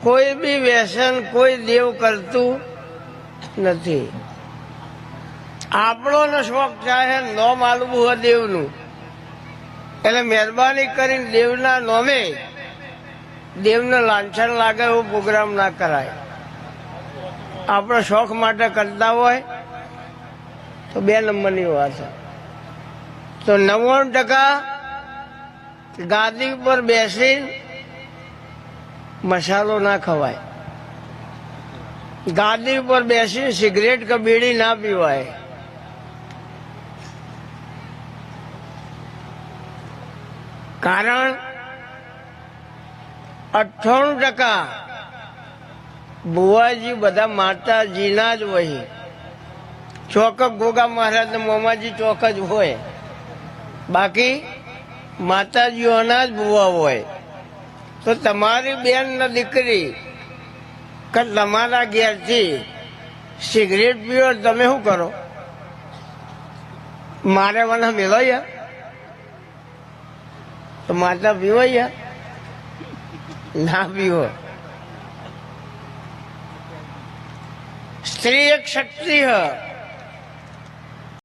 કોઈ બી વ્યસન કોઈ દેવ કરતું નથી. આપણો શોખ ચાહે નોમ આલવું હોય દેવનું, એટલે મહેરબાની કરીને દેવના નોમે દેવને લાંછન લાગે એવો પ્રોગ્રામ ના કરાય. આપણે શોખ માટે કરતા હોય તો 2 નંબરની વાત છે. તો 99% ગાદી ઉપર બેસી મસાલો ના ખવાય, ગાદી ઉપર બેસી સિગરેટ કે બીડી ના પીવાય. કારણ 98% બુવાજી બધા માતાજીના જ હોય. ચોક ગોગા મહારાજ ને મોમાજી ચોક જ હોય, બાકી માતાજીઓના જ બુવા હોય. તો તમારી બેન ને દીકરી કે તમારા ઘેરથી સિગરેટ પીવો, તમે શું કરો? મારે મને મેળો યાર, તો માતા પીવો યાર, ના પીવો. સ્ત્રી એક શક્તિ હ,